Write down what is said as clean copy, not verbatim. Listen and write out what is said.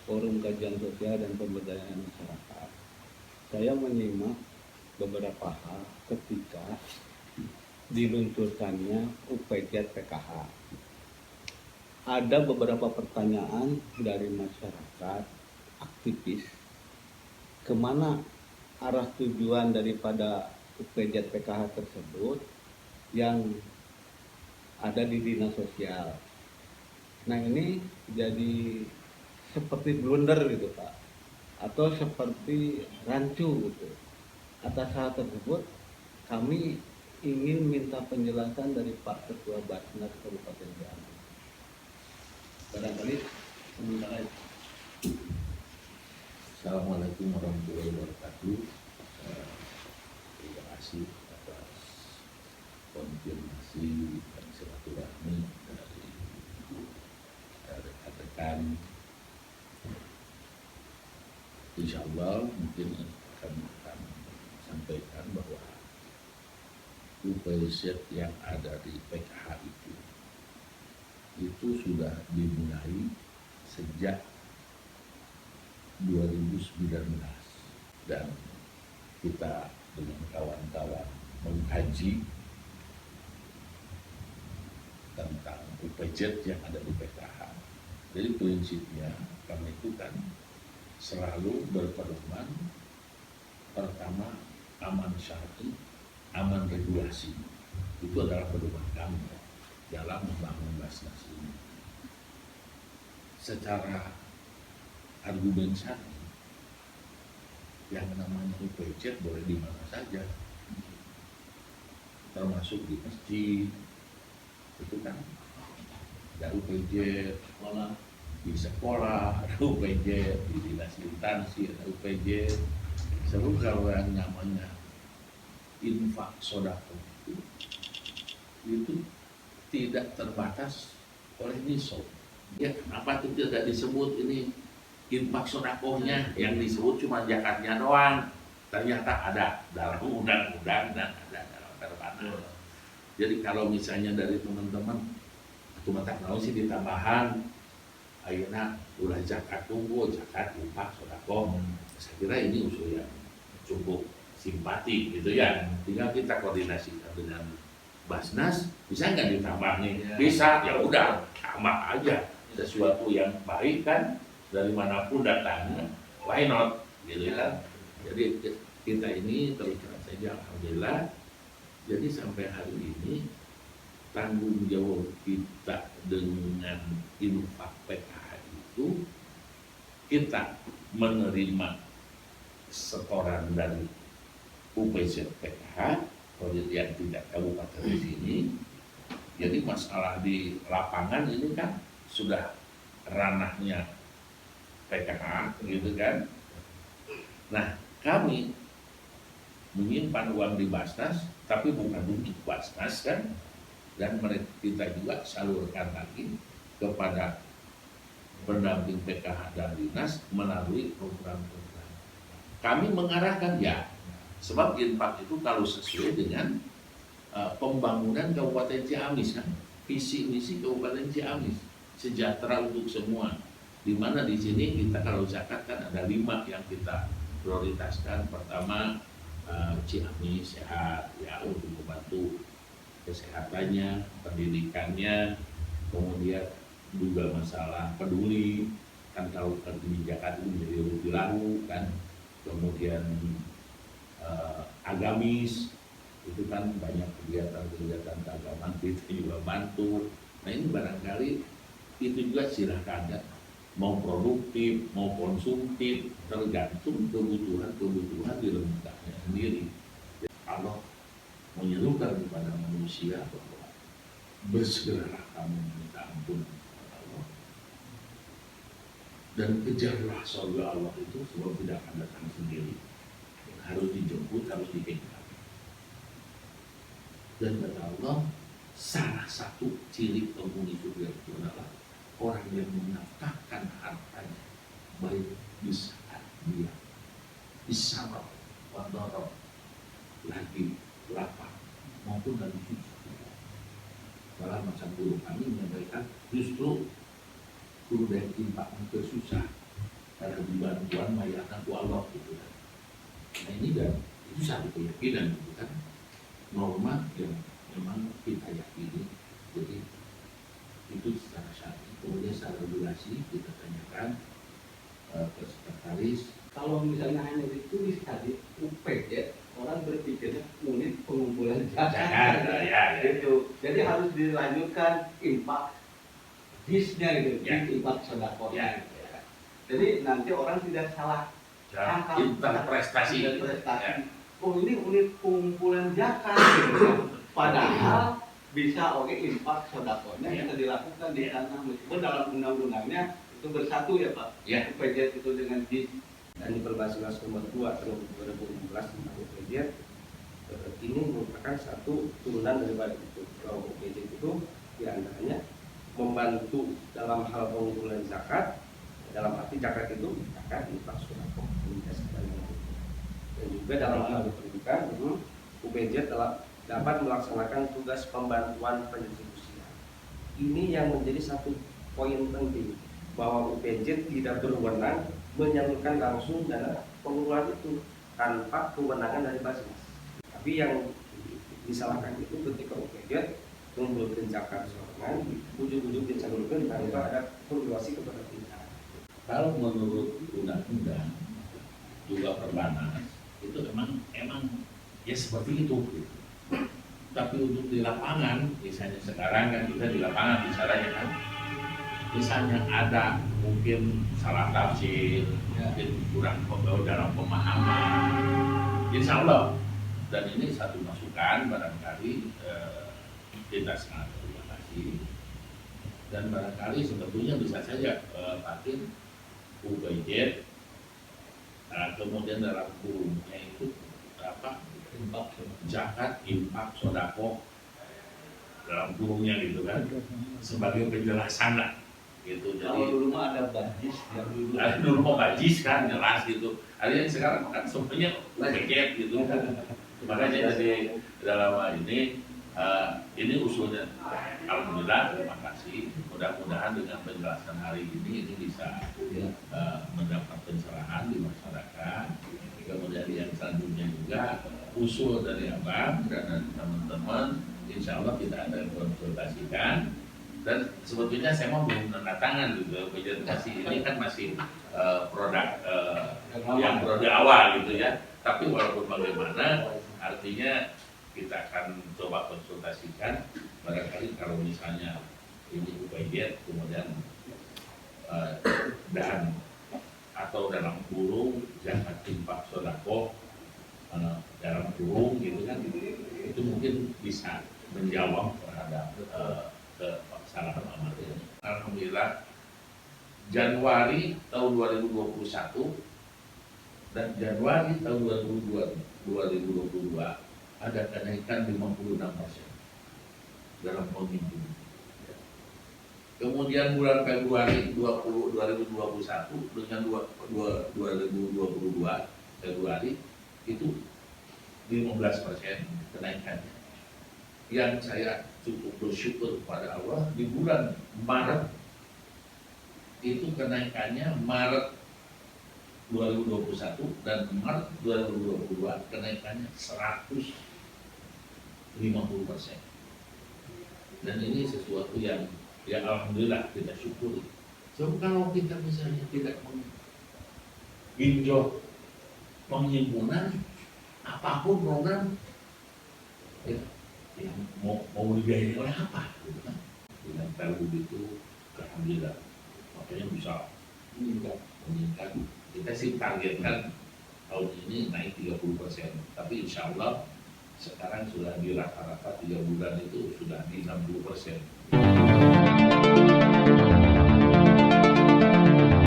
Forum Kajian Sosial dan Pemberdayaan Masyarakat. Saya menyimak beberapa hal ketika diluncurkannya UPJ PKH. Ada beberapa pertanyaan dari masyarakat, aktivis, kemana arah tujuan daripada UPJ PKH tersebut yang ada di dinas sosial. Nah ini jadi seperti blunder gitu Pak, atau seperti rancu gitu. Atas hal tersebut kami ingin minta penjelasan dari Pak Ketua Basnas Kabupaten Ciamis. Barangkali sementara itu. Assalamualaikum warahmatullahi wabarakatuh. Terima kasih atas konfirmasi dan silaturahmi dari rekan-rekan. Insya Allah mungkin kami akan sampaikan bahwa UPZ yang ada di PKH itu sudah dimulai sejak 2019 dan kita dengan kawan-kawan mengkaji tentang UPZ yang ada di PKH. Jadi prinsipnya kami itu kan selalu berpedoman pertama aman syar'i, aman regulasi. Itu adalah pedoman kami dalam membangun Basnas ini. Secara argumen syar'i, yang namanya UPZ boleh di mana saja, termasuk di masjid, itu kan ada UPZ, di sekolah ada UPZ, di dinas instansi ada UPZ. Sebab kalau yang namanya infak sodako itu tidak terbatas oleh nisab. Ya, kenapa itu tidak disebut ini infak sodakohnya, yang disebut cuma zakatnya doang? Ternyata ada dalam undang-undang dan ada dalam peraturan. Jadi kalau misalnya dari teman-teman atau mata tahu sih ditambahan ayeuna ulah zakat tunggu, zakat infak sodakoh. Saya kira ini usul yang cukup simpati gitu ya. Tinggal kita koordinasikan dengan Basnas, bisa nggak ditambah nih? Bisa, ya udah tambah aja sesuatu yang baik kan, dari manapun datangnya, why not gitu kan. Jadi kita ini terus terang saja alhamdulillah, jadi sampai hari ini tanggung jawab kita dengan infak PKH itu, kita menerima setoran dari UPZ PKH yang tidak kabupaten di sini. Jadi masalah di lapangan ini kan sudah ranahnya PKH gitu kan. Nah, kami menyimpan uang di Basnas tapi bukan untuk Basnas kan, dan kita juga salurkan lagi kepada pendamping PKH dan dinas melalui program-program. Kami mengarahkan ya, sebab infak itu kalau sesuai dengan pembangunan Kabupaten Ciamis kan, visi misi Kabupaten Ciamis, sejahtera untuk semua. Di mana di sini kita kalau zakat kan ada 5 yang kita prioritaskan. Pertama, Ciamis sehat ya, untuk membantu kesehatannya, pendidikannya, kemudian juga masalah peduli kan, kalau kebijakan itu menjadi lebih lalu kan, kemudian agamis itu kan banyak kegiatan-kegiatan keagamaan kita juga bantu. Nah ini barangkali itu juga silakan ya, mau produktif mau konsumtif, tergantung kebutuhan di lembaganya sendiri. Allah menyerukan kepada manusia bahwa bersegeralah kamu minta ampun kepada Allah dan kejarlah surga Allah itu, sebab tidak akan datang sendiri, harus dijemput, harus dikejar. Dan kata Allah, salah satu ciri penghuni surga itu adalah orang yang menafkahkan hartanya baik di saat dia disarap, wadarab, lagi lapar maupun lagi susah. Dalam masa guru kami menyampaikan justru guru dan infak ke susah karena dibantuan mayatna ku Allah gitu kan. Nah ini kan itu satu keyakinan gitu kan, norma yang memang kita yakini. Jadi itu secara syar'i. Kemudian secara regulasi kita tanyakan ke sekretaris. Kalau misalnya hanya ditulis tadi UPJ, orang berpikirnya unit pengumpulan zakat, ya. gitu. Jadi harus dilanjutkan impak bisnya gitu, impak sodakohnya. Gitu, ya. Jadi nanti orang tidak salah Interpretasi. Oh ini unit pengumpulan zakat, gitu kan. Padahal bisa impak sodakohnya bisa dilakukan di sana, meskipun dalam undang-undangnya itu bersatu ya Pak. UPJ itu dengan bis. Dan di Perbanas nomor 2 tahun 2016 tentang UPJ ini merupakan satu turunan daripada itu. Kalau UPJ itu diantaranya membantu dalam hal pengumpulan zakat, dalam arti zakat itu zakat infak sedekah dan juga dalam hal pendidikan UPJ telah dapat melaksanakan tugas pembantuan pendistribusian. Ini yang menjadi satu poin penting, bahwa UPJ tidak berwenang menyalurkan langsung dana pengumpulan itu tanpa kewenangan dari Basnas. Tapi yang disalahkan itu ketika UPJ mengumpulkan zakat sorangan, ujung-ujung disalurkan tanpa ada koordinasi kepada kita. Kalau menurut undang-undang juga Perbanas itu emang ya seperti itu. Gitu. Tapi untuk di lapangan, misalnya sekarang kan kita di lapangan bicaranya kan, misalnya ada mungkin salah tafsir, mungkin kurang dalam pemahaman, insya Allah. Dan ini satu masukan barangkali kita sangat terima kasih. Dan barangkali sebetulnya bisa saja pakai UPJ, kemudian dalam kurungnya itu apa? Zakat, infak, sodako dalam kurungnya gitu kan, sebagai penjelasan lah. Gitu. Jadi kalau dulu mah ada bajis, yang dulu mau bajis kan jelas gitu. Artinya sekarang kan semuanya paket gitu. Makanya jadi dalam hal ini usulnya, alhamdulillah terima kasih. Mudah-mudahan dengan penjelasan hari ini bisa mendapat pencerahan di masyarakat. Kemudian yang selanjutnya juga usul dari abang dan dari teman-teman, insya Allah kita akan konsultasikan. Dan sebetulnya saya mau belum menandatangan gitu, presentasi ini kan masih produk yang produk awal gitu ya. Tapi walaupun bagaimana, artinya kita akan coba konsultasikan. Barangkali kalau misalnya ini UPJ kemudian dan atau dalam kurung zakat infak sedekah dalam kurung gitu kan, itu mungkin bisa menjawab terhadap kesalahan amal ini. Alhamdulillah Januari tahun 2021 dan Januari tahun 2022 ada kenaikan 56% dalam penghitungan. Kemudian bulan Februari 2021 dengan 2022 Februari itu 15% kenaikannya. Yang saya cukup bersyukur kepada Allah, di bulan Maret itu kenaikannya Maret 2021 dan Maret 2022 kenaikannya 150%. Dan ini sesuatu yang ya alhamdulillah kita syukuri. Sebab kalau kita misalnya tidak menginjau penghimpunan apapun program ya mau dibiayai oleh apa gitu kan. Dengan perlu itu alhamdulillah makanya bisa meningkat. Kita sih targetkan tahun ini naik 30%, tapi insya Allah sekarang sudah di rata-rata 3 bulan itu sudah di 60%.